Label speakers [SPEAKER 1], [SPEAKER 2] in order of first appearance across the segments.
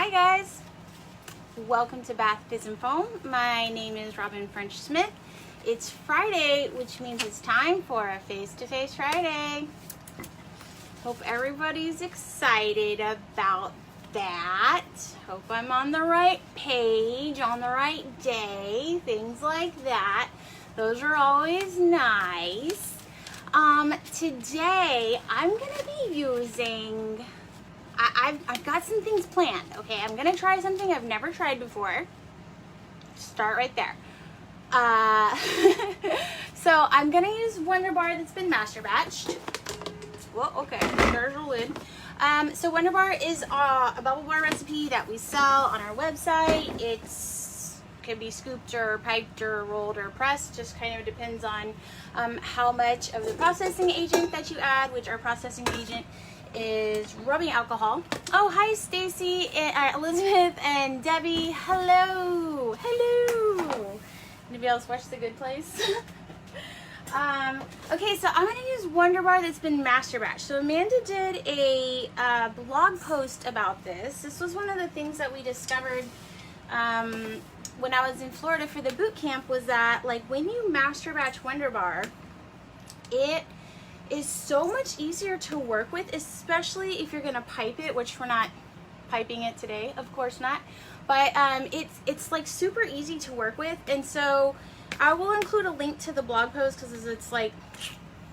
[SPEAKER 1] Hi guys, welcome to Bath Fizz and Foam. My name is Robyn French Smith. It's Friday, which means it's time for a face-to-face Friday. Hope everybody's excited about that. Hope I'm on the right page, on the right day, things like that. Those are always nice. Today I'm gonna be using, I've got some things planned, okay? I'm gonna try something I've never tried before. Start right there. So I'm gonna use Wonder Bar that's been master batched. Well, okay, there's a lid. So Wonder Bar is a bubble bar recipe that we sell on our website. It's can be scooped or piped or rolled or pressed, just kind of depends on how much of the processing agent that you add, which our processing agent is rubbing alcohol. Oh, hi Stacy, Elizabeth, and Debbie. Hello, hello. Anybody else watch The Good Place? Okay, so I'm gonna use Wonder Bar that's been master batched. So Amanda did a blog post about this. This was one of the things that we discovered when I was in Florida for the boot camp, was that like when you master batch Wonder Bar, it is so much easier to work with, especially if you're gonna pipe it, which we're not piping it today, of course not, but it's like super easy to work with. And so I will include a link to the blog post because it's like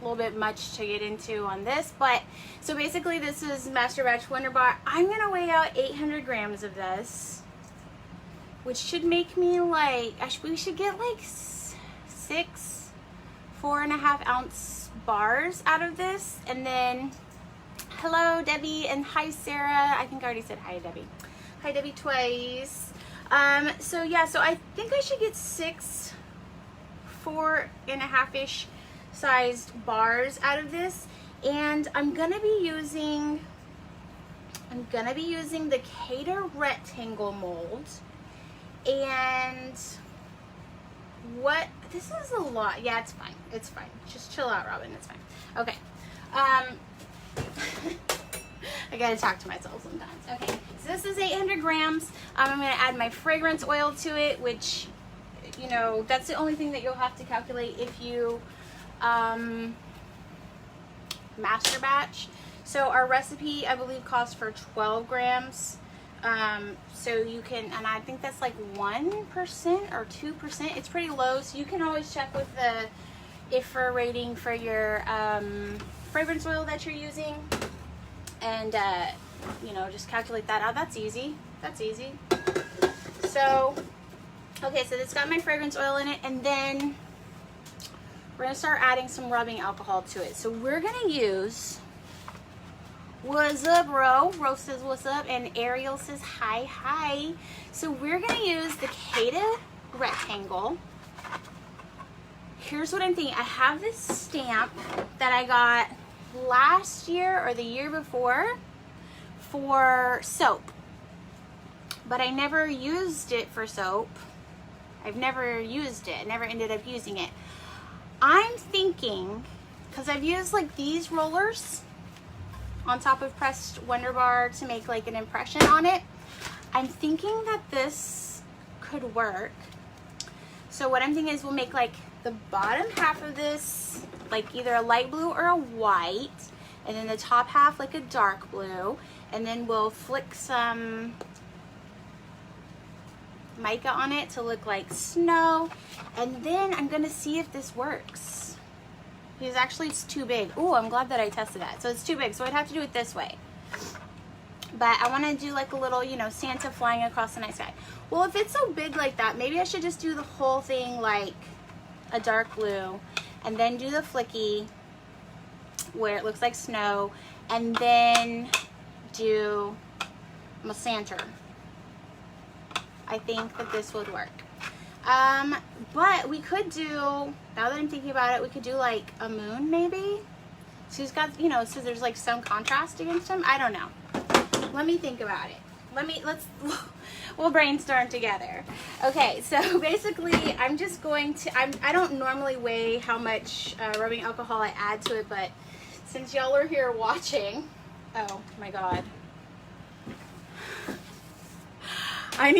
[SPEAKER 1] a little bit much to get into on this. But so basically this is master batch Wonder Bar. I'm gonna weigh out 800 grams of this, which should make me like, we should get like 6 4.5 ounce bars out of this. And then hello Debbie, and hi Sarah. I think I already said hi Debbie. Hi Debbie twice. So yeah, so I think I should get 6 4.5-ish sized bars out of this. And I'm gonna be using the Cada rectangle mold. And what, this is a lot. Yeah, it's fine. It's fine. Just chill out, Robyn. It's fine. Okay. I gotta talk to myself sometimes. Okay, so this is 800 grams. I'm gonna add my fragrance oil to it, which, you know, that's the only thing that you'll have to calculate if you master batch. So our recipe, I believe, calls for 12 grams. So you can, and I think that's like 1% or 2%. It's pretty low, so you can always check with the IFR rating for your fragrance oil that you're using, and you know, just calculate that out. That's easy. That's easy. So okay, so it's got my fragrance oil in it, and then we're gonna start adding some rubbing alcohol to it. So we're gonna use, what's up, Ro says what's up, and Ariel says hi, hi. So we're gonna use the Cada rectangle. Here's what I'm thinking. I have this stamp that I got last year or the year before for soap, but I never used it for soap. I've never used it, never ended up using it. I'm thinking, because I've used like these rollers on top of pressed Wonder Bar to make like an impression on it, I'm thinking that this could work. So what I'm thinking is we'll make like the bottom half of this like either a light blue or a white, and then the top half like a dark blue, and then we'll flick some mica on it to look like snow. And then I'm gonna see if this works, because actually it's too big. Oh, I'm glad that I tested that. So it's too big, so I'd have to do it this way. But I want to do like a little, you know, Santa flying across the night sky. Well, if it's so big like that, maybe I should just do the whole thing like a dark blue, and then do the flicky where it looks like snow, and then do my Santa. I think that this would work. But we could do, now that I'm thinking about it, we could do like a moon maybe. So he's got, you know, so there's like some contrast against him. I don't know. Let me think about it. We'll brainstorm together. Okay, so basically I'm just going to, I don't normally weigh how much rubbing alcohol I add to it, but since y'all are here watching, oh my God. I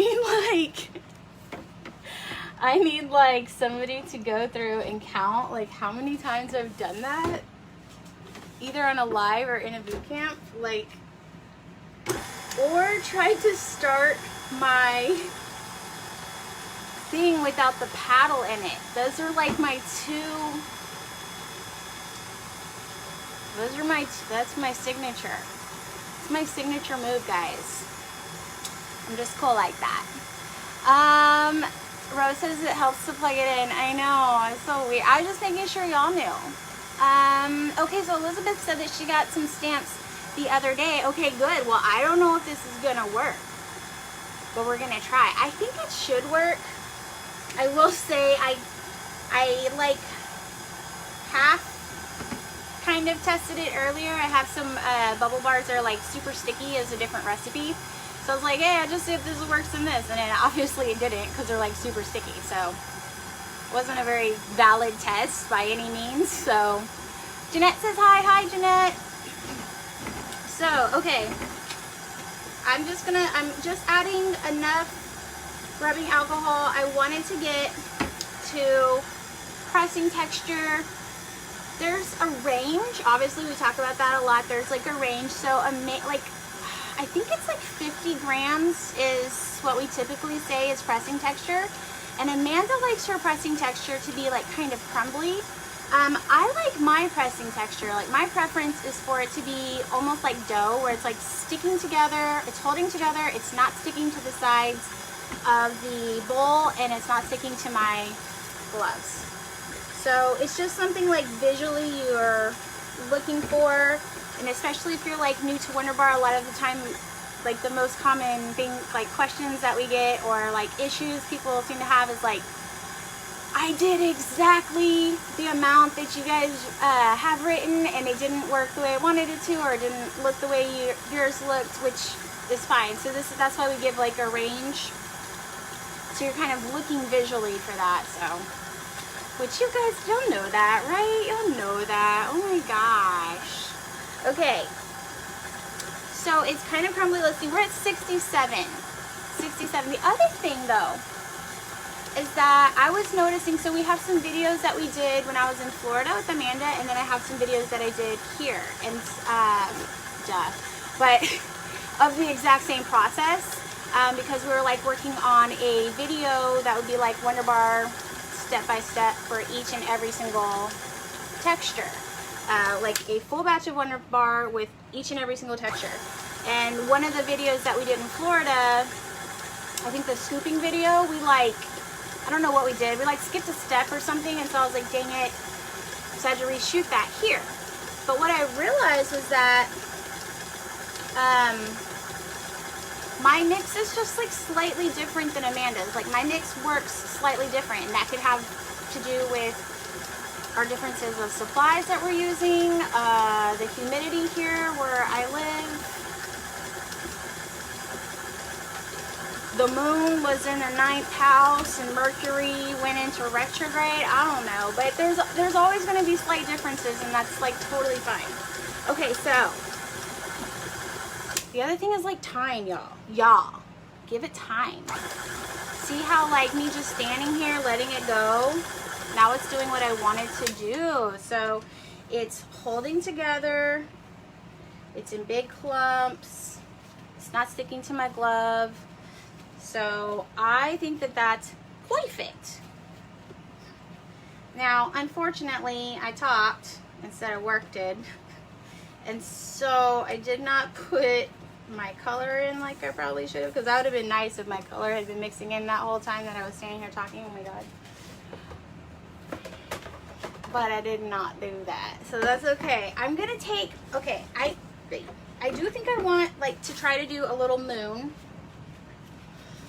[SPEAKER 1] need like somebody to go through and count like how many times I've done that, either on a live or in a boot camp, like, or try to start my thing without the paddle in it. Those are like my two, that's my signature. It's my signature move, guys. I'm just cool like that. Rose says it helps to plug it in. I know, it's so weird. I was just making sure y'all knew. Okay, so Elizabeth said that she got some stamps the other day. Okay, good. Well, I don't know if this is gonna work, but we're gonna try. I think it should work. I will say I like half kind of tested it earlier. I have some bubble bars that are like super sticky as a different recipe. So I was like, hey, I just see if this works in this. And then obviously it didn't because they're like super sticky. So it wasn't a very valid test by any means. So Jeanette says hi. Hi, Jeanette. So, okay. I'm just adding enough rubbing alcohol. I wanted to get to pressing texture. There's a range. Obviously, we talk about that a lot. There's like a range. So, I think it's like 50 grams is what we typically say is pressing texture. And Amanda likes her pressing texture to be like kind of crumbly. I like my pressing texture. Like my preference is for it to be almost like dough, where it's like sticking together, it's holding together, it's not sticking to the sides of the bowl, and it's not sticking to my gloves. So it's just something like visually you're looking for. And especially if you're like new to Wonder Bar, a lot of the time, like the most common thing, like questions that we get or like issues people seem to have is like, I did exactly the amount that you guys have written and it didn't work the way I wanted it to, or it didn't look the way yours looked, which is fine. So that's why we give like a range. So you're kind of looking visually for that. So, which you guys don't know that, right? You'll know that. Oh my gosh. Okay, so it's kind of crumbly. Let's see, we're at 67. The other thing though is that I was noticing, so we have some videos that we did when I was in Florida with Amanda, and then I have some videos that I did here, and but of the exact same process, because we were like working on a video that would be like Wonder Bar step by step for each and every single texture. Like a full batch of Wonder Bar with each and every single texture. And one of the videos that we did in Florida, I think the scooping video, we like, I don't know what we did, we like skipped a step or something, and so I was like, dang it, so I had to reshoot that here. But what I realized was that my mix is just like slightly different than Amanda's. Like my mix works slightly different, and that could have to do with our differences of supplies that we're using, the humidity here where I live. The moon was in the 9th house and Mercury went into retrograde. I don't know, but there's always going to be slight differences, and that's like totally fine. Okay, so the other thing is like time, y'all. Give it time. See how like me just standing here letting it go? Now it's doing what I wanted to do. So it's holding together. It's in big clumps. It's not sticking to my glove. So I think that that's perfect. Now, unfortunately, I talked instead of worked it. And so I did not put my color in like I probably should have, because that would have been nice if my color had been mixing in that whole time that I was standing here talking. Oh my God. But I did not do that, so that's okay. I'm gonna take, okay, I do think I want like to try to do a little moon.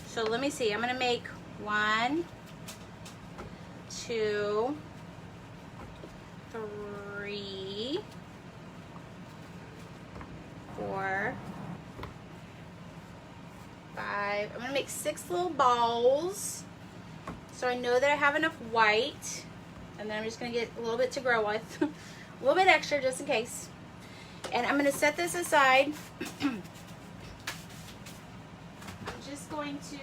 [SPEAKER 1] So let me see, I'm gonna make 1, 2, 3, 4, 5. I'm gonna make 6 little balls, so I know that I have enough white. And then I'm just going to get a little bit to grow with. A little bit extra just in case. And I'm going to set this aside. I'm just going going to,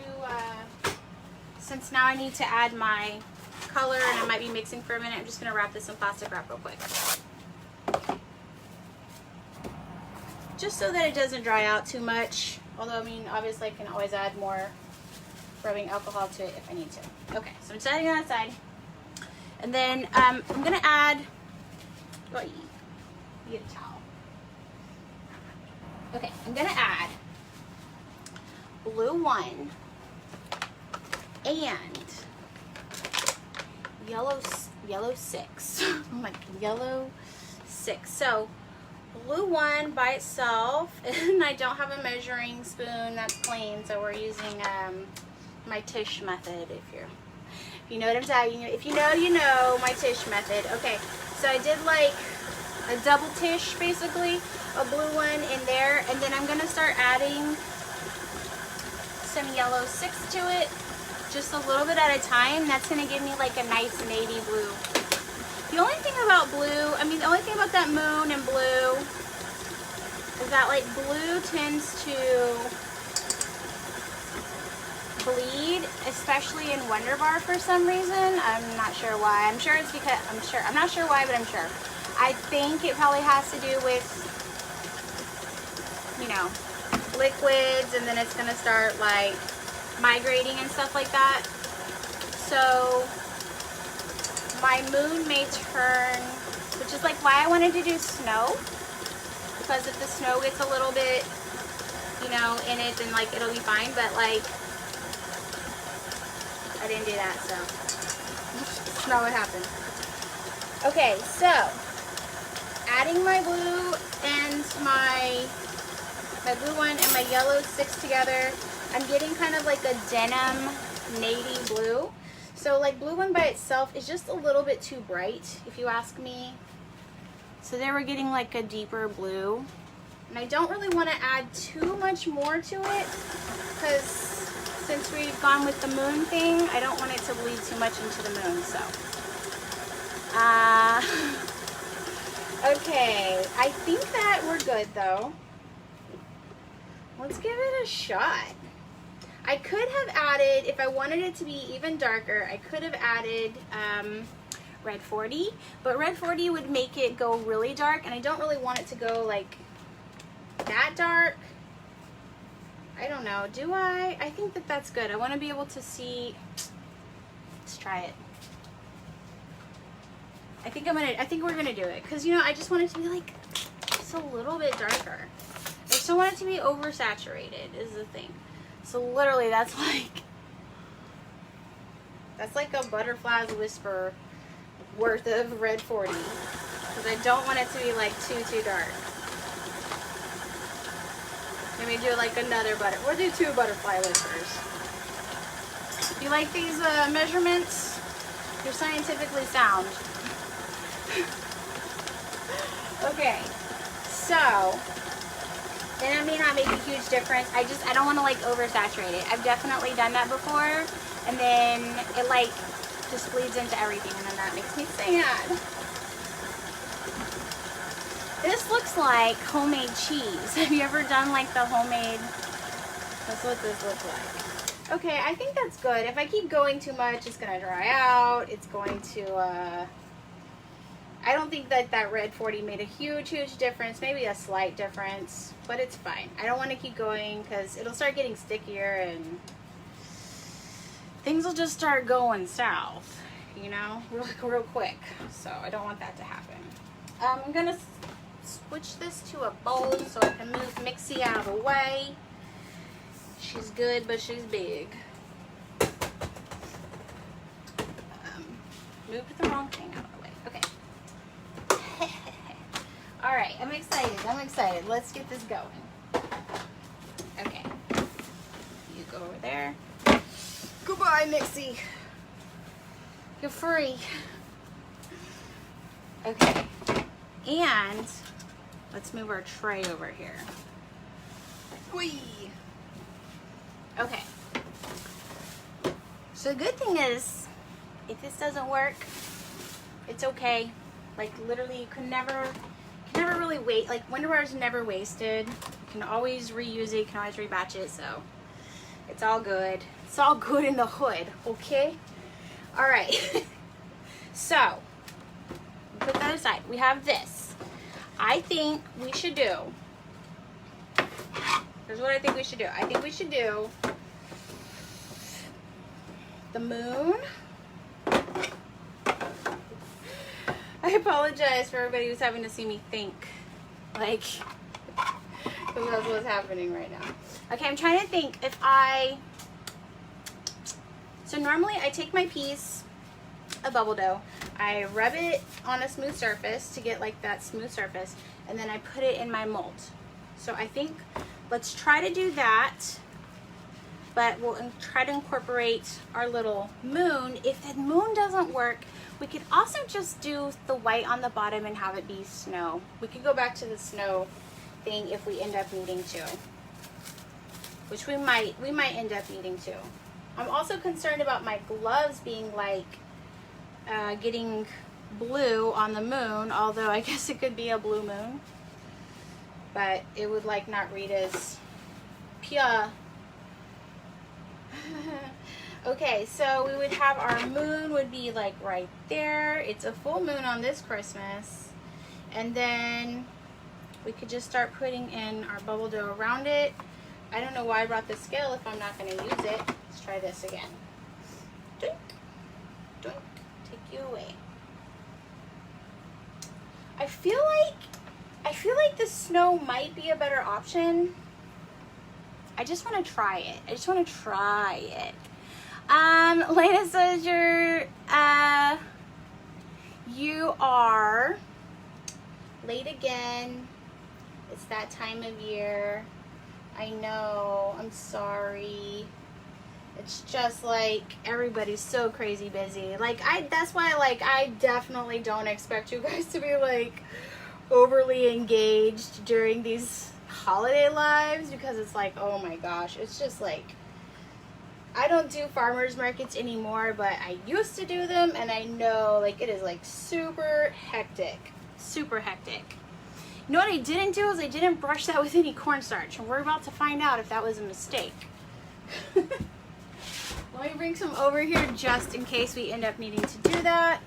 [SPEAKER 1] since now I need to add my color and I might be mixing for a minute, I'm just going to wrap this in plastic wrap real quick. Just so that it doesn't dry out too much. Although, I mean, obviously I can always add more rubbing alcohol to it if I need to. Okay, so I'm setting it outside. And then I'm going to add, get a towel. Okay, I'm going to add blue 1 and yellow 6. Oh my, yellow 6. So blue 1 by itself, and I don't have a measuring spoon that's plain, so we're using my Tish method. If you know what I'm talking about. If you know, you know my Tish method. Okay, so I did like a double Tish, basically, a blue 1 in there, and then I'm gonna start adding some yellow 6 to it, just a little bit at a time. That's gonna give me like a nice navy blue. The only thing about blue, I mean, the only thing about that moon and blue is that like blue tends to bleed, especially in Wonder Bar for some reason. I'm not sure why. I'm sure it's because, I'm not sure why, but I'm sure. I think it probably has to do with, you know, liquids, and then it's gonna start like migrating and stuff like that. So my moon may turn, which is like why I wanted to do snow, because if the snow gets a little bit, you know, in it, then like it'll be fine. But like I didn't do that, so that's not what happened. Okay, so adding my blue and my blue 1 and my yellow 6 together, I'm getting kind of like a denim navy blue. So like blue 1 by itself is just a little bit too bright, if you ask me. So there we're getting like a deeper blue. And I don't really want to add too much more to it, because since we've gone with the moon thing, I don't want it to bleed too much into the moon, so. Okay, I think that we're good though. Let's give it a shot. I could have added, if I wanted it to be even darker, I could have added red 40, but red 40 would make it go really dark, and I don't really want it to go like that dark. I don't know, do I? I think that that's good. I want to be able to see. Let's try it. I think we're gonna do it, because, you know, I just want it to be like just a little bit darker. I just don't want it to be oversaturated is the thing. So literally that's like a Butterfly's Whisper worth of red 40, because I don't want it to be like too dark. Let me do like another we'll do 2 Butterfly Whispers. If you like these measurements, you're scientifically sound. Okay, so, and it may not make a huge difference. I don't want to like oversaturate it. I've definitely done that before, and then it like just bleeds into everything, and then that makes me sad. This looks like homemade cheese. Have you ever done like the homemade? That's what this looks like. Okay, I think that's good. If I keep going too much, it's gonna dry out. It's going to, I don't think that red 40 made a huge difference. Maybe a slight difference, but it's fine. I don't want to keep going because it'll start getting stickier and things will just start going south, you know, real quick. So I don't want that to happen. I'm going to switch this to a bowl so I can move Mixie out of the way. She's good, but she's big. Moved the wrong thing out of the way. Okay. All right, I'm excited. Let's get this going. Okay. You go over there. Goodbye, Mixie. You're free. Okay. And let's move our tray over here. Whee! Okay. So the good thing is, if this doesn't work, it's okay. Like literally, you can never really wait. Like Wonder Bar is never wasted. You can always reuse it. You can always rebatch it. So It's all good. It's all good in the hood, okay? All right. So, put that aside. We have this. I think we should do, here's what I think we should do. I think we should do the moon. I apologize for everybody who's having to see me think. Like, who knows what's happening right now. Okay, I'm trying to think if so normally I take my piece of bubble dough, I rub it on a smooth surface to get like that smooth surface, and then I put it in my mold. So I think let's try to do that, but we'll try to incorporate our little moon. If the moon doesn't work, we could also just do the white on the bottom and have it be snow. We could go back to the snow thing if we end up needing to, which we might end up needing to. I'm also concerned about my gloves being like getting blue on the moon, although I guess it could be a blue moon, but it would like not read as pure. Okay, so we would have our moon would be like right there. It's a full moon on this Christmas, and then we could just start putting in our bubble dough around it. I don't know why I brought the scale if I'm not going to use it. Let's try this again. Doink, doink, take you away. I feel like the snow might be a better option. I just want to try it. Lena says you are late again. It's that time of year. I know, I'm sorry. It's just like everybody's so crazy busy. Like that's why like I definitely don't expect you guys to be like overly engaged during these holiday lives, because it's like, oh my gosh, it's just like, I don't do farmers markets anymore, but I used to do them, and I know like it is like super hectic. You know what I didn't do is I didn't brush that with any cornstarch, and we're about to find out if that was a mistake. Let me bring some over here just in case we end up needing to do that.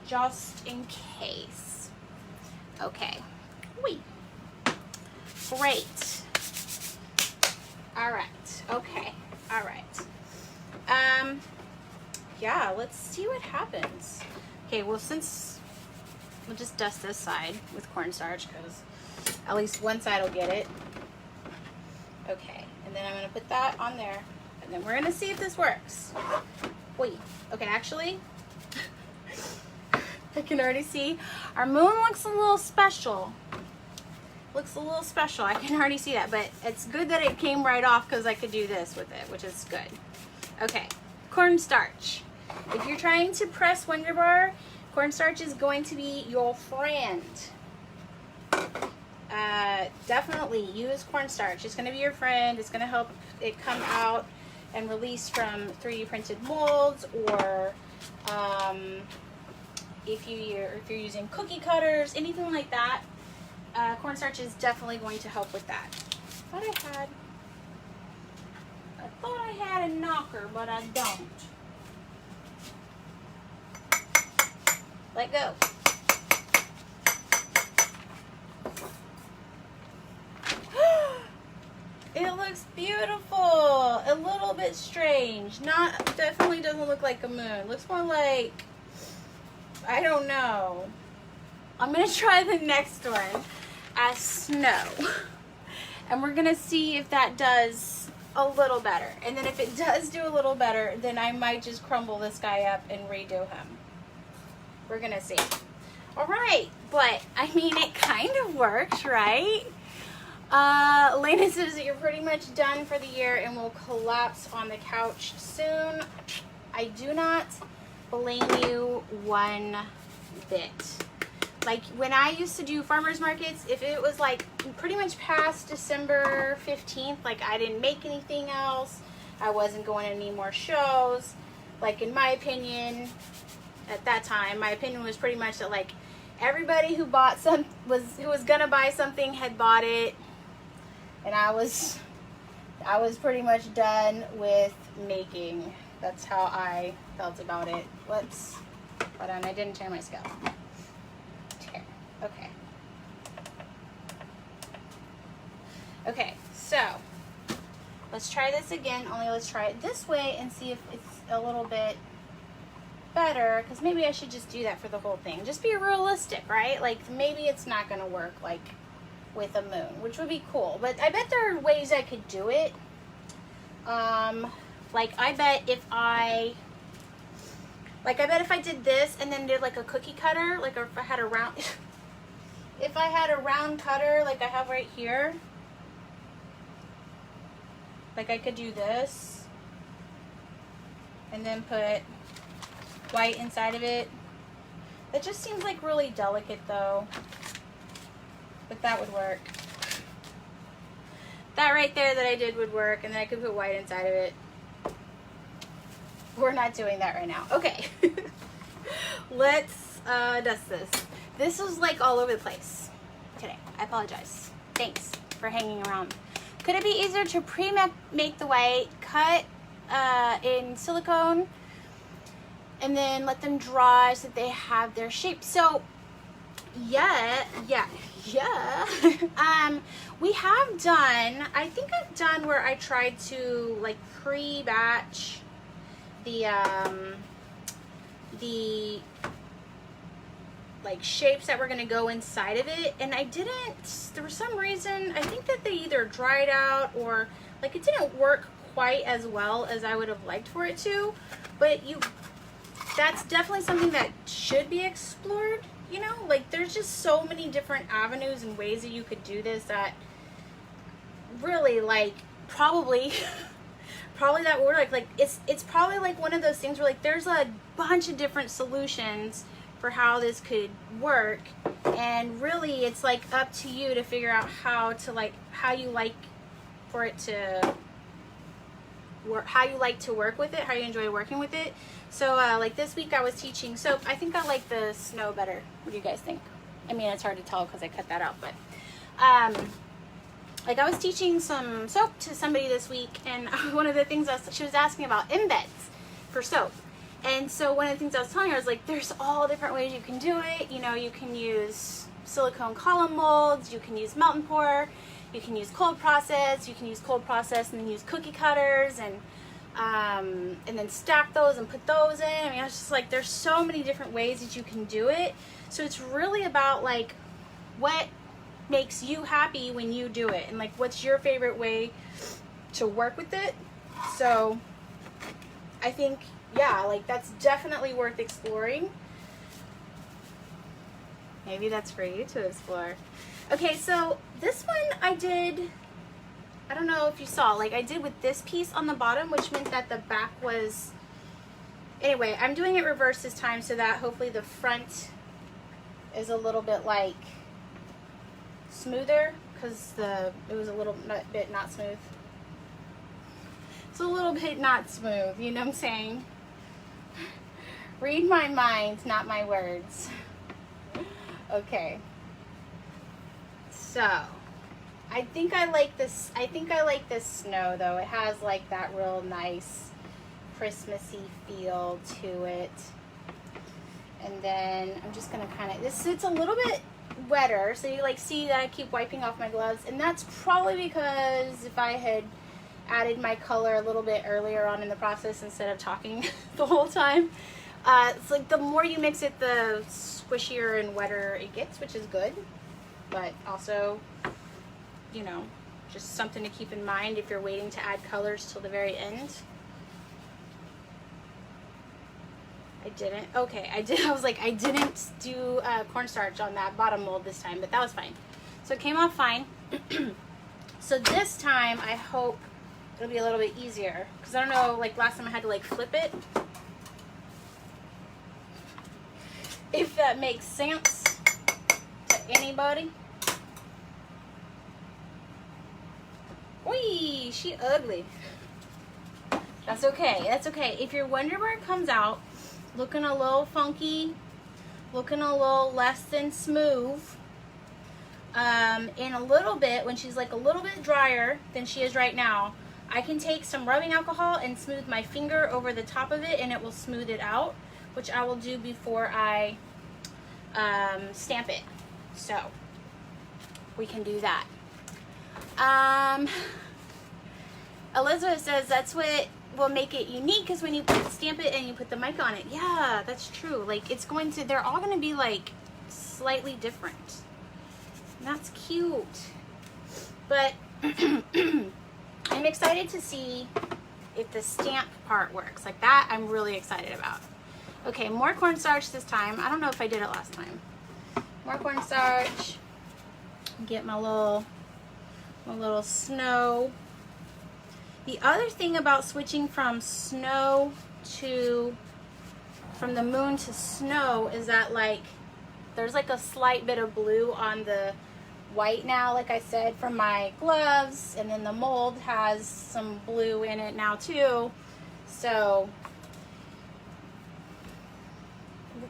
[SPEAKER 1] Just in case. Okay. Wait. Great. All right. Okay. All right. Yeah, let's see what happens. Okay, well, since we'll just dust this side with cornstarch, because at least one side will get it. Okay, and then I'm going to put that on there, and then we're going to see if this works. Wait, okay, actually, I can already see our moon looks a little special. I can already see that, but it's good that it came right off because I could do this with it, which is good. Okay, cornstarch. If you're trying to press Wonder Bar, cornstarch is going to be your friend. Definitely use cornstarch. It's going to be your friend. It's going to help it come out and release from 3D printed molds, or if you're using cookie cutters, anything like that. Cornstarch is definitely going to help with that. I thought I had a knocker, but I don't. Let go. It looks beautiful. A little bit strange. Definitely doesn't look like a moon. Looks more like, I don't know. I'm gonna try the next one as snow. And we're gonna see if that does a little better. And then if it does do a little better, then I might just crumble this guy up and redo him. We're gonna see. All right, but I mean, it kind of works, right? Lena says that you're pretty much done for the year and will collapse on the couch soon. I do not blame you one bit. Like when I used to do farmers markets, if it was like pretty much past December 15th, like I didn't make anything else, I wasn't going to any more shows, like in my opinion, at that time, my opinion was pretty much that like everybody who bought who was gonna buy something had bought it. and I was pretty much done with making. That's how I felt about it. Whoops. Hold on, I didn't tear my scalp. Tear. Okay. Okay, so let's try this again, only let's try it this way and see if it's a little bit better, because maybe I should just do that for the whole thing. Just be realistic, right? Like, maybe it's not going to work, like, with a moon, which would be cool. But I bet there are ways I could do it. Like, I bet if I did this and then did, like, a cookie cutter, like, if I had a round, if I had a round cutter, like I have right here, like, I could do this and then put white inside of it. That just seems like really delicate though, but that would work. That right there that I did would work, and then I could put white inside of it. We're not doing that right now. Okay. Let's dust this. This was like all over the place today. I apologize. Thanks for hanging around. Could it be easier to pre-make the white, cut in silicone, and then let them dry so that they have their shape? So, yeah. We have done, I think I've done where I tried to like pre-batch the like shapes that were going to go inside of it, and I didn't, there was some reason, I think that they either dried out or like it didn't work quite as well as I would have liked for it to, but that's definitely something that should be explored, you know, like there's just so many different avenues and ways that you could do this that really like probably that would work. Like it's probably like one of those things where like there's a bunch of different solutions for how this could work, and really it's like up to you to figure out how you like for it to work, how you like to work with it, how you enjoy working with it. So like this week I was teaching soap. I think I like the snow better. What do you guys think? I mean, it's hard to tell because I cut that out, but like I was teaching some soap to somebody this week, and one of the things she was asking about embeds for soap. And so one of the things I was telling her is like, there's all different ways you can do it. You know, you can use silicone column molds, you can use melt and pour, you can use cold process, and then use cookie cutters and then stack those and put those in. I mean, it's just like, there's so many different ways that you can do it. So it's really about like, what makes you happy when you do it, and like, what's your favorite way to work with it. So I think, yeah, like that's definitely worth exploring. Maybe that's for you to explore. Okay, so this one I did, I don't know if you saw, like I did with this piece on the bottom, which meant that the back was, anyway, I'm doing it reverse this time so that hopefully the front is a little bit like smoother, because it was a little bit not smooth. It's a little bit not smooth, you know what I'm saying? Read my mind, not my words. Okay. So, I think I like this snow though. It has like that real nice Christmassy feel to it. And then I'm just gonna kind of, it's a little bit wetter, so you like see that I keep wiping off my gloves, and that's probably because if I had added my color a little bit earlier on in the process instead of talking the whole time. It's like the more you mix it, the squishier and wetter it gets, which is good, but also, you know, just something to keep in mind if you're waiting to add colors till the very end. I didn't. Okay, I did. I was like, I didn't do cornstarch on that bottom mold this time, but that was fine. So it came off fine. So this time, I hope it'll be a little bit easier, because I don't know, like last time I had to like flip it. If that makes sense to anybody. Whee, she ugly. That's okay. That's okay. If you're wondering where it comes out, looking a little funky, looking a little less than smooth, in a little bit, when she's like a little bit drier than she is right now, I can take some rubbing alcohol and smooth my finger over the top of it, and it will smooth it out, which I will do before I stamp it. So we can do that. Elizabeth says that's what will make it unique, is when you stamp it and you put the mic on it. Yeah, that's true. Like, it's going to, they're all going to be like slightly different. And that's cute. But I'm excited to see if the stamp part works. Like that, I'm really excited about. Okay, more cornstarch this time. I don't know if I did it last time. More cornstarch. Get my little snow. The other thing about switching from the moon to snow is that, like, there's like a slight bit of blue on the white now, like I said, from my gloves, and then the mold has some blue in it now too. So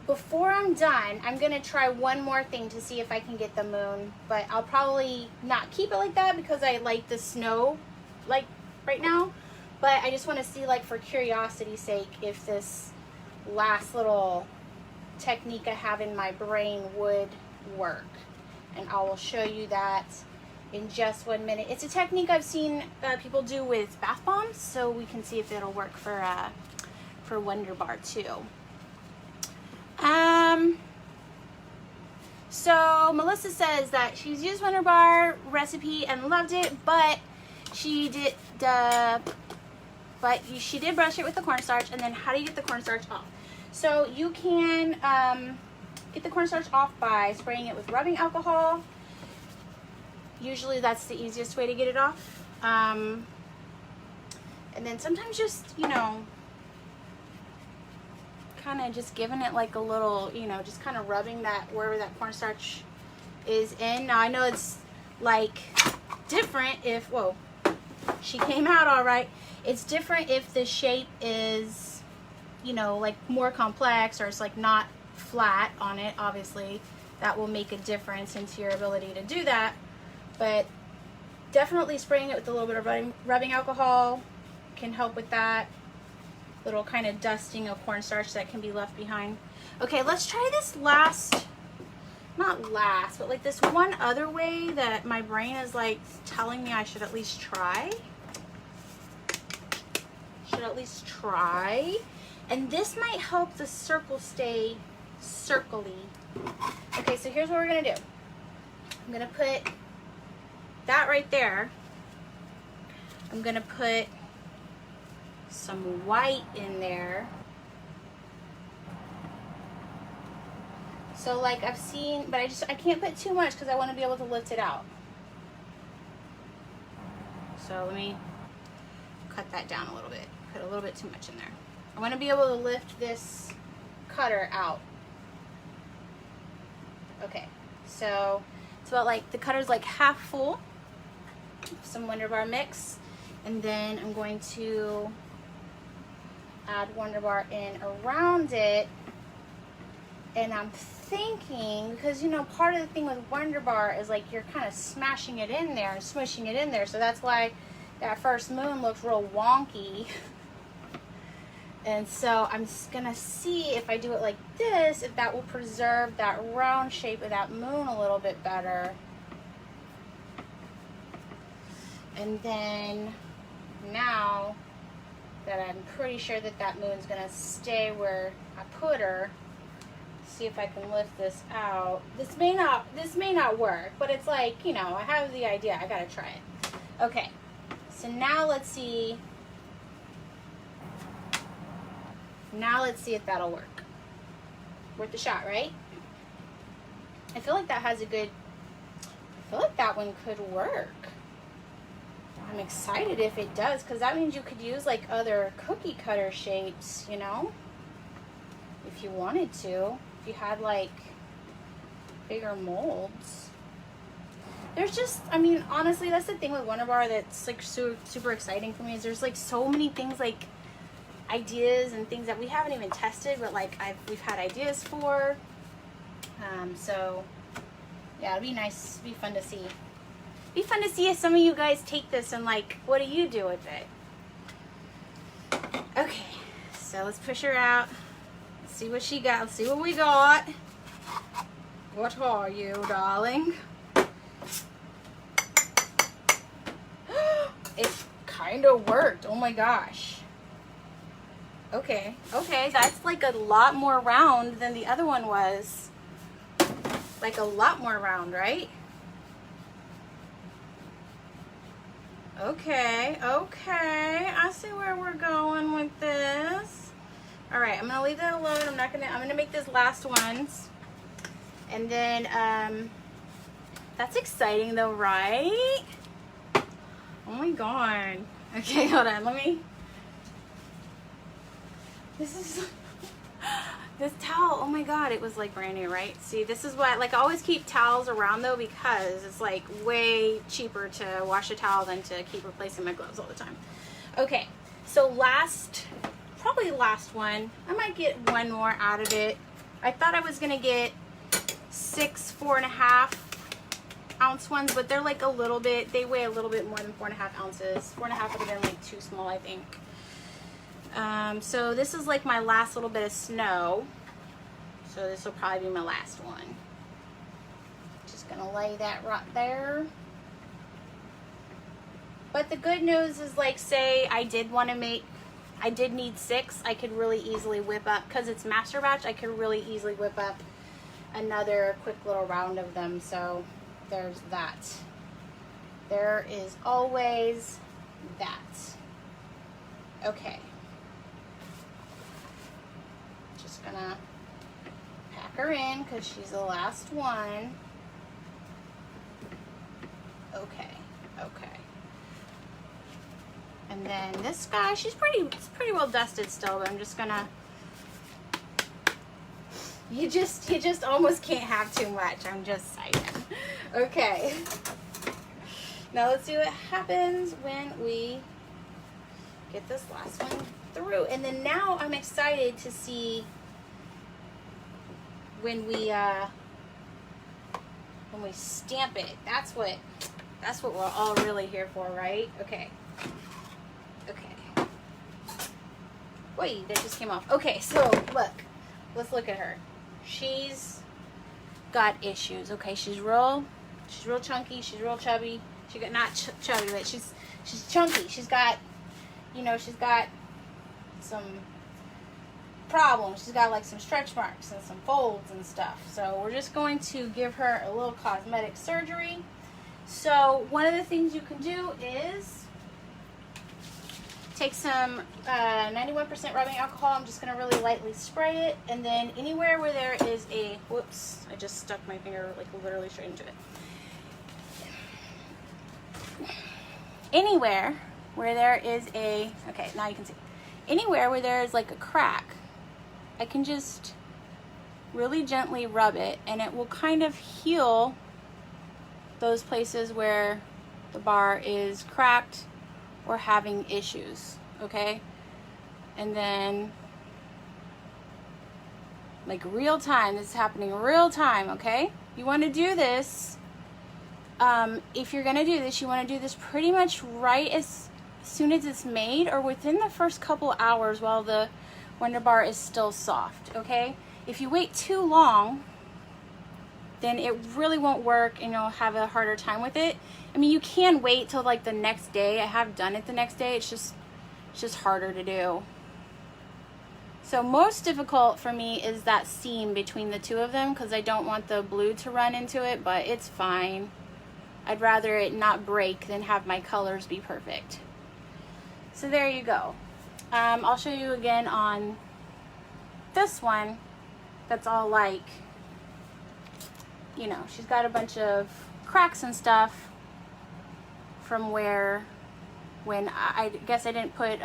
[SPEAKER 1] before I'm done, I'm gonna try one more thing to see if I can get the moon, but I'll probably not keep it like that because I like the snow like right now. But I just want to see, like, for curiosity's sake, if this last little technique I have in my brain would work. And I will show you that in just 1 minute. It's a technique I've seen people do with bath bombs, so we can see if it'll work for Wonder Bar too. So Melissa says that she's used Wonder Bar recipe and loved it, but she did she did brush it with the cornstarch. And then how do you get the cornstarch off? So you can get the cornstarch off by spraying it with rubbing alcohol. Usually that's the easiest way to get it off. And then sometimes just, you know, kind of just giving it like a little, you know, just kind of rubbing that wherever that cornstarch is in. Now I know it's like different if, whoa, she came out all right. It's different if the shape is, you know, like more complex, or it's like not flat on it. Obviously that will make a difference into your ability to do that, but definitely spraying it with a little bit of rubbing alcohol can help with that little kind of dusting of cornstarch that can be left behind. Okay, let's try this not last, but like this one other way that my brain is like telling me I should at least try. And this might help the circle stay circly. Okay, so here's what we're gonna do. I'm gonna put that right there. I'm gonna put some white in there. So like I've seen, but I can't put too much because I want to be able to lift it out. So let me cut that down a little bit. Put a little bit too much in there. I want to be able to lift this cutter out. Okay, so it's about like, the cutter's like half full. Some Wonder Bar mix, and then I'm going to add Wonder Bar in around it. And I'm thinking, because you know, part of the thing with Wonder Bar is like you're kind of smashing it in there and smushing it in there, so that's why that first moon looks real wonky. And so I'm just gonna see if I do it like this, if that will preserve that round shape of that moon a little bit better. And then now that I'm pretty sure that that moon's gonna stay where I put her, see if I can lift this out. This may not work, but it's like, you know, I have the idea. I gotta try it. Okay, so now let's see. Now let's see if that'll work. Worth the shot, right? I feel like that has a good, I feel like that one could work. I'm excited if it does, because that means you could use like other cookie cutter shapes, you know, if you wanted to. If you had like bigger molds. There's just, I mean, honestly, that's the thing with Wonder Bar that's like super exciting for me, is there's like so many things, like ideas and things that we haven't even tested, but like we've had ideas for. So Yeah, it'll be nice. It'll be fun to see. It'll be fun to see if some of you guys take this and like, what do you do with it? Okay, so let's push her out. Let's see what she got. Let's see what we got. What are you, darling? It kind of worked. Oh my gosh. Okay, okay, that's like a lot more round than the other one was. Like a lot more round, right? Okay, okay. I see where we're going with this. All right, I'm gonna leave that alone. I'm gonna make this last ones. And then, that's exciting though, right? Oh my God. Okay, hold on, this towel, oh my God, it was like brand new, right? See, this is what, like I always keep towels around though because it's like way cheaper to wash a towel than to keep replacing my gloves all the time. Okay, so probably last one. I might get one more out of it. I thought I was gonna get 6 4.5 ounce ones, but they're like a little bit, they weigh a little bit more than 4.5 ounces. 4.5 would have been like too small, I think. So this is like my last little bit of snow. So this will probably be my last one. Just gonna lay that right there. But the good news is, like, say I did need 6, I could really easily whip up, because it's master batch, I could really easily whip up another quick little round of them. So there's that. There is always that. Okay. Just gonna pack her in because she's the last one. Okay, okay. And then this guy, it's pretty well dusted still, but I'm just gonna, you just almost can't have too much, I'm just saying. Okay. Now let's see what happens when we get this last one through. And then now I'm excited to see when we stamp it. That's what we're all really here for, right? Okay. Okay. Wait, that just came off. Okay, so look. Let's look at her. She's got issues. Okay, she's real chunky, she's real chubby. She got not chubby, but she's chunky. She's got, she's got some problems. She's got like some stretch marks and some folds and stuff. So we're just going to give her a little cosmetic surgery. So one of the things you can do is take some 91% rubbing alcohol. I'm just going to really lightly spray it. And then anywhere where there is a, whoops, I just stuck my finger like literally straight into it. Anywhere where there is a, okay, now you can see. Anywhere where there is like a crack, I can just really gently rub it and it will kind of heal those places where the bar is cracked or having issues, okay? And then, like real time, this is happening real time, okay? You wanna do this, if you're gonna do this, you wanna do this pretty much right as soon as it's made or within the first couple hours while the Wonder Bar is still soft, okay? If you wait too long, then it really won't work and you'll have a harder time with it. I mean, you can wait till like the next day. I have done it the next day. It's just harder to do. So most difficult for me is that seam between the two of them because I don't want the blue to run into it, but it's fine. I'd rather it not break than have my colors be perfect. So there you go. I'll show you again on this one that's all like, she's got a bunch of cracks and stuff from when I guess I didn't put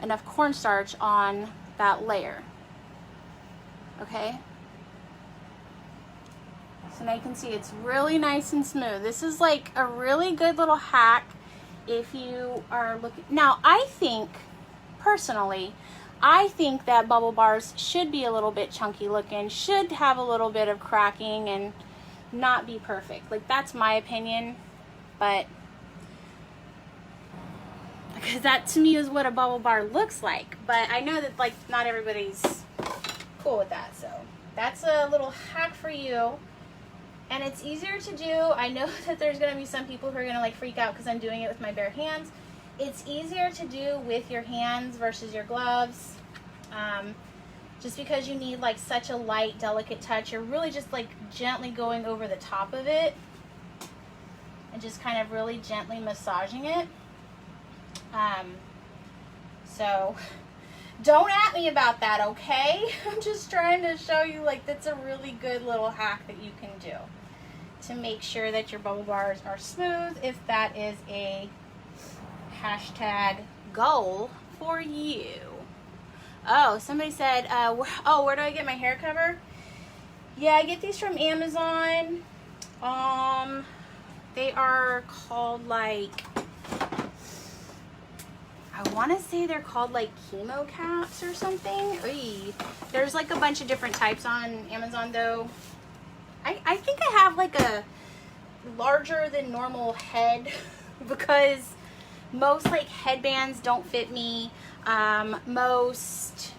[SPEAKER 1] enough cornstarch on that layer. Okay? So now you can see it's really nice and smooth. This is like a really good little hack if you are looking. Now, I think, personally, that bubble bars should be a little bit chunky looking, should have a little bit of cracking and not be perfect. Like, that's my opinion, but because that to me is what a bubble bar looks like. But I know that, like, not everybody's cool with that, so that's a little hack for you. And it's easier to do. I know that there's going to be some people who are going to, like, freak out because I'm doing it with my bare hands. It's easier to do with your hands versus your gloves. Just because you need, like, such a light, delicate touch. You're really just, like, gently going over the top of it and just kind of really gently massaging it. So don't at me about that, okay? I'm just trying to show you, like, that's a really good little hack that you can do to make sure that your bubble bars are smooth, if that is a hashtag goal for you. Oh, somebody said, where do I get my hair cover? Yeah, I get these from Amazon. They are called, like, I want to say they're called, like, chemo caps or something. Oy. There's, like, a bunch of different types on Amazon, though. I think I have, like, a larger than normal head because most, like, headbands don't fit me. Most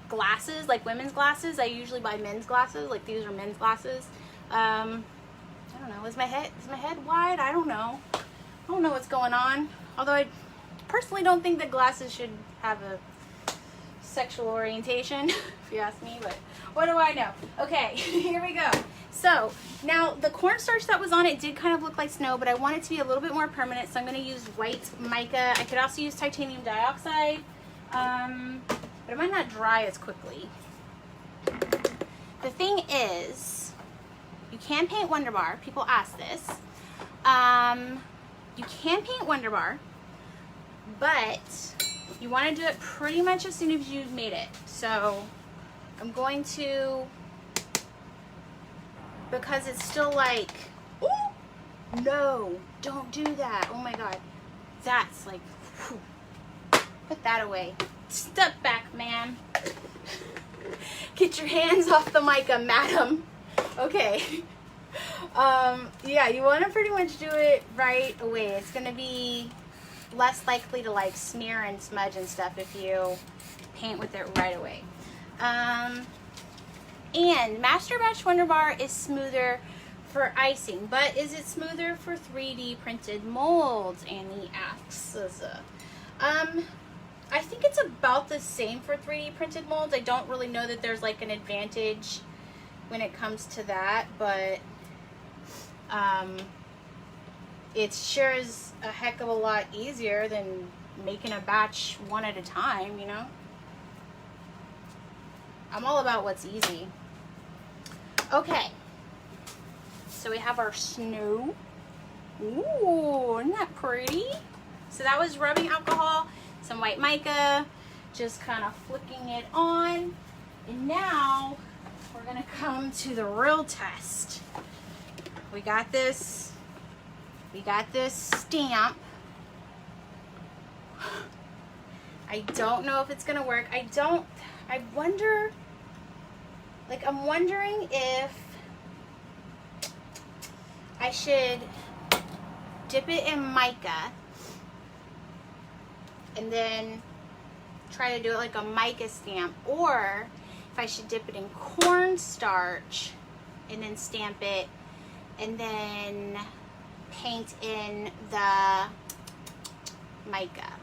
[SPEAKER 1] glasses, like women's glasses, I usually buy men's glasses. Like, these are men's glasses. I don't know. Is my head wide? I don't know. I don't know what's going on. Although I personally don't think that glasses should have a sexual orientation, if you ask me, but what do I know? Okay, here we go. So now the cornstarch that was on it did kind of look like snow, but I want it to be a little bit more permanent, so I'm going to use white mica. I could also use titanium dioxide, but it might not dry as quickly. The thing is, you can paint Wonder Bar. People ask this. You can paint Wonder Bar, but you want to do it pretty much as soon as you've made it. So I'm going to, because it's still like, ooh, no, don't do that. Oh my God. That's like, whew. Put that away. Step back, man. Get your hands off the mica, madam. Okay. Yeah, you want to pretty much do it right away. It's going to be less likely to, like, smear and smudge and stuff if you paint with it right away. And Master Batch Wonder Bar is smoother for icing, but is it smoother for 3D printed molds? Annie asks. I think it's about the same for 3D printed molds. I don't really know that there's, like, an advantage when it comes to that, but it sure is a heck of a lot easier than making a batch one at a time, you know? I'm all about what's easy. Okay, so we have our snow. Ooh, isn't that pretty? So that was rubbing alcohol, some white mica, just kind of flicking it on. And now we're gonna come to the real test. We got this stamp. I don't know if it's gonna work. I wonder, like, I'm wondering if I should dip it in mica and then try to do it like a mica stamp, or if I should dip it in cornstarch and then stamp it and then paint in the mica.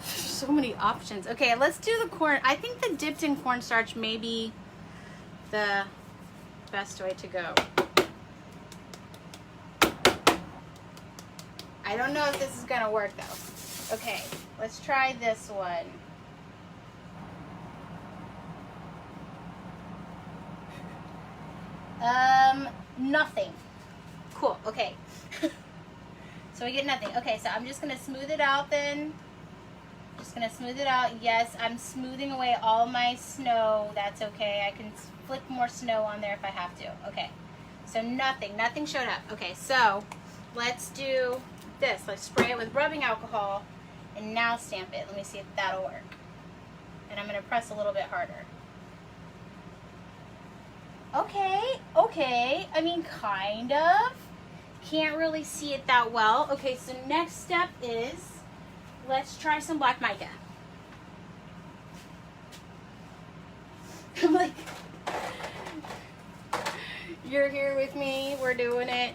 [SPEAKER 1] So many options. Okay, let's do the corn. I think the dipped in cornstarch may be the best way to go. I don't know if this is gonna work though. Okay, let's try this one. Nothing. Cool, okay. So we get nothing. Okay, so I'm just gonna smooth it out then. Just gonna smooth it out. Yes, I'm smoothing away all my snow. That's okay. I can flick more snow on there if I have to. Okay, so nothing showed up. Okay, so let's do this. Let's spray it with rubbing alcohol and now stamp it. Let me see if that'll work. And I'm gonna press a little bit harder. Okay. I mean, kind of. Can't really see it that well. Okay, so next step is, let's try some black mica. I'm like, you're here with me. We're doing it.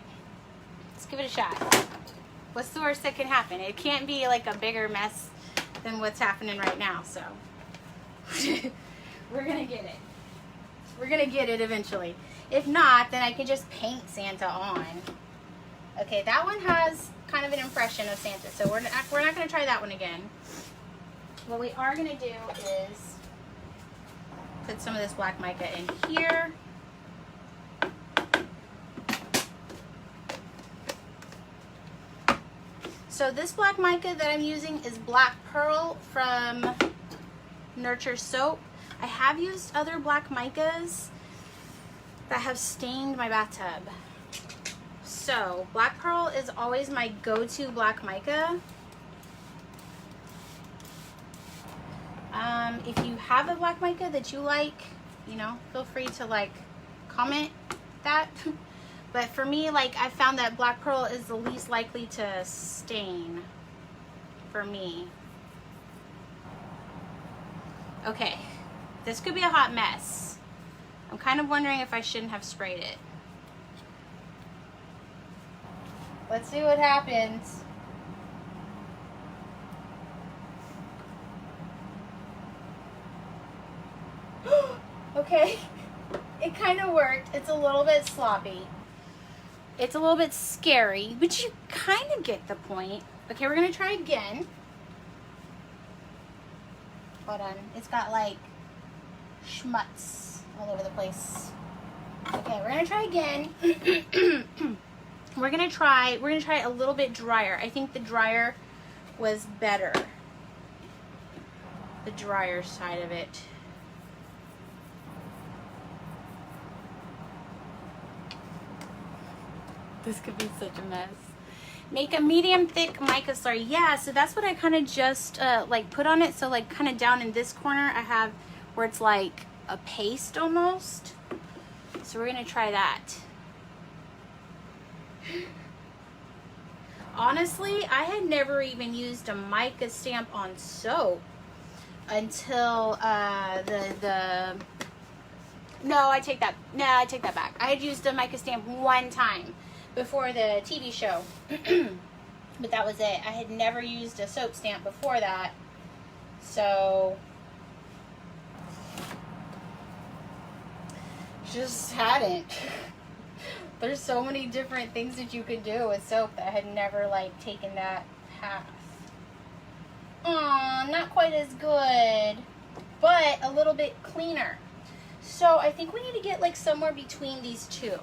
[SPEAKER 1] Let's give it a shot. What's the worst that can happen? It can't be like a bigger mess than what's happening right now, so we're gonna get it. We're gonna get it eventually. If not, then I can just paint Santa on. Okay, that one has kind of an impression of Santa, so we're not gonna try that one again. What we are gonna do is put some of this black mica in here. So this black mica that I'm using is Black Pearl from Nurture Soap. I have used other black micas that have stained my bathtub. So Black Pearl is always my go-to black mica. If you have a black mica that you like, you know, feel free to like comment that. But for me, like, I found that Black Pearl is the least likely to stain for me. Okay, this could be a hot mess. I'm kind of wondering if I shouldn't have sprayed it. Let's see what happens. Okay, it kind of worked. It's a little bit sloppy. It's a little bit scary, but you kind of get the point. Okay, we're gonna try again. Hold on, it's got like schmutz all over the place. Okay, we're gonna try again. we're gonna try a little bit drier. I think the drier was better. The drier side of it. This could be such a mess. Make a medium thick mica slurry. Yeah, so that's what I kind of just like put on it. So like kind of down in this corner I have where it's like a paste almost. So we're gonna try that. Honestly, I had never even used a mica stamp on soap until no, I take that back. I had used a mica stamp one time before the TV show, but that was it. I had never used a soap stamp before that, so just hadn't. There's so many different things that you could do with soap that I had never like taken that path. Aw, not quite as good, but a little bit cleaner. So I think we need to get like somewhere between these two.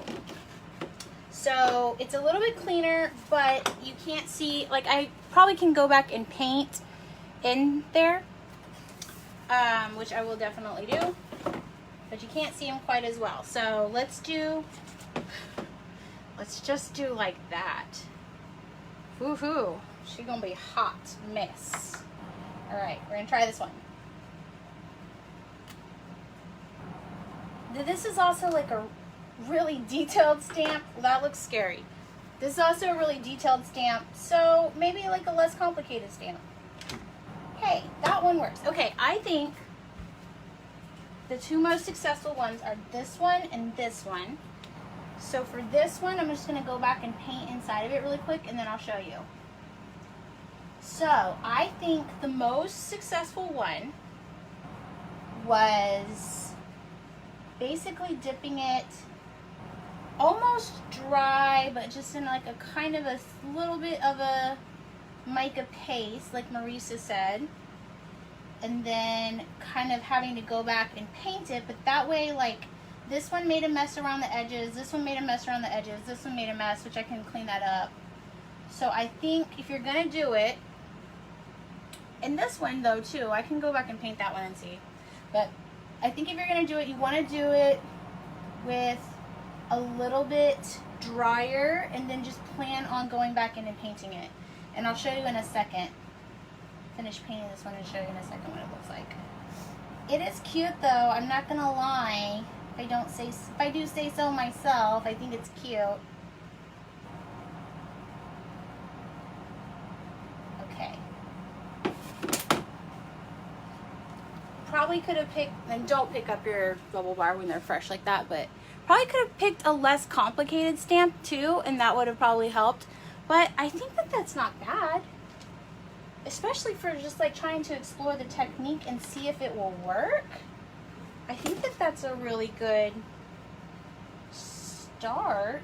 [SPEAKER 1] So it's a little bit cleaner, but you can't see, like I probably can go back and paint in there, which I will definitely do, but you can't see them quite as well. So let's just do like that. Woohoo, she's gonna be a hot mess. All right, we're gonna try this one. This is also like a really detailed stamp. Well, that looks scary. This is also a really detailed stamp, so maybe like a less complicated stamp. Hey, that one works. Okay, I think the two most successful ones are this one and this one. So for this one, I'm just gonna go back and paint inside of it really quick and then I'll show you. So I think the most successful one was basically dipping it almost dry, but just in like a kind of a little bit of a mica paste, like Marisa said, and then kind of having to go back and paint it. But that way, like, this one made a mess around the edges, this one made a mess around the edges, this one made a mess, which I can clean that up. So I think if you're gonna do it, and this one though too, I can go back and paint that one and see, but I think if you're gonna do it, you want to do it with a little bit drier and then just plan on going back in and painting it. And I'll show you in a second. Finish painting this one and show you in a second what it looks like. It is cute though, I'm not gonna lie. If I do say so myself. I think it's cute. Okay. Probably could have picked, and don't pick up your bubble bar when they're fresh like that, but probably could have picked a less complicated stamp too, and that would have probably helped. But I think that that's not bad, especially for just like trying to explore the technique and see if it will work. I think that that's a really good start.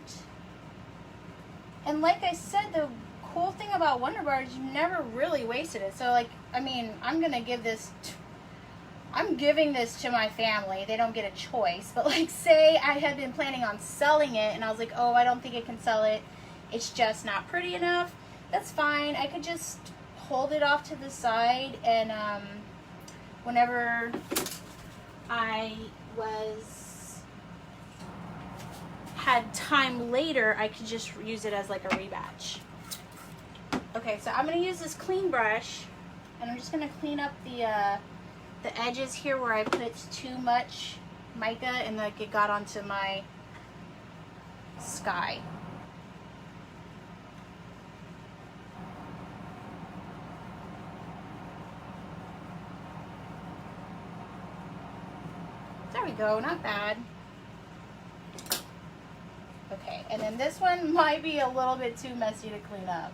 [SPEAKER 1] And like I said, the cool thing about Wonder Bar is you never really wasted it. So like, I mean, I'm giving this to my family. They don't get a choice. But like, say I had been planning on selling it and I was like, oh, I don't think I can sell it. It's just not pretty enough. That's fine. I could just hold it off to the side, and whenever I had time later, I could just use it as like a rebatch. Okay, so I'm going to use this clean brush, and I'm just going to clean up the edges here where I put too much mica and like it got onto my sky. There we go, not bad. Okay, and then this one might be a little bit too messy to clean up.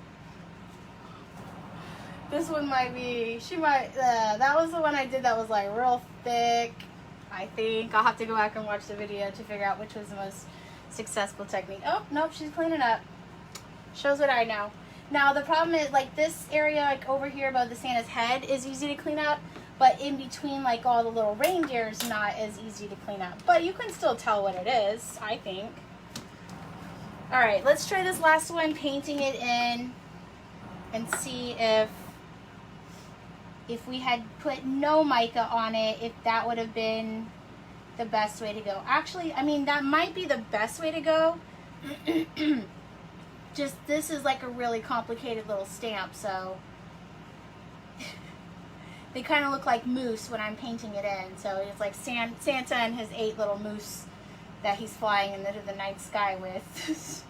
[SPEAKER 1] This one might be, that was the one I did that was like real thick, I think. I'll have to go back and watch the video to figure out which was the most successful technique. Oh, nope, she's cleaning up. Shows what I know. Now, the problem is, like, this area, like, over here above the Santa's head is easy to clean up, but in between, like, all the little reindeer is not as easy to clean up. But you can still tell what it is, I think. All right, let's try this last one, painting it in, and see if we had put no mica on it, if that would have been the best way to go. Actually, I mean, that might be the best way to go. Just, this is like a really complicated little stamp, so they kind of look like moose when I'm painting it in. So it's like Santa and his 8 little moose that he's flying into the night sky with.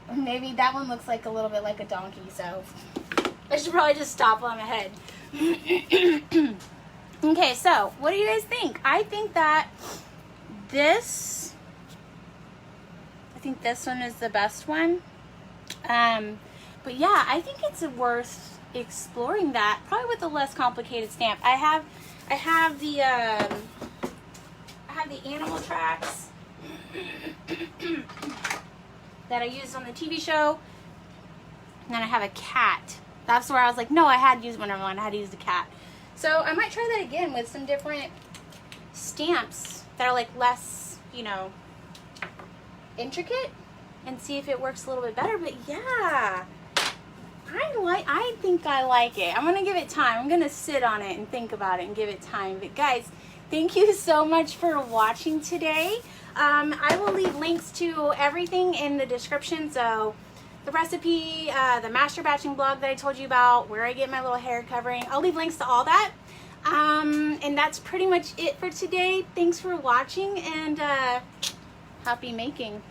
[SPEAKER 1] Or maybe that one looks like a little bit like a donkey, so I should probably just stop on my head. Okay, so what do you guys think? I think that this one is the best one. But yeah, I think it's worth exploring that, probably with a less complicated stamp. I have the animal tracks that I used on the TV show, and then I have a cat. That's where I was like, no, I had to use Wonderland. I had to use the cat. So I might try that again with some different stamps that are like less, you know, intricate, and see if it works a little bit better. But yeah, I think I like it. I'm gonna give it time. I'm gonna sit on it and think about it and give it time. But guys, thank you so much for watching today. I will leave links to everything in the description. So the recipe, the master batching blog that I told you about, where I get my little hair covering, I'll leave links to all that. And that's pretty much it for today. Thanks for watching, and happy making.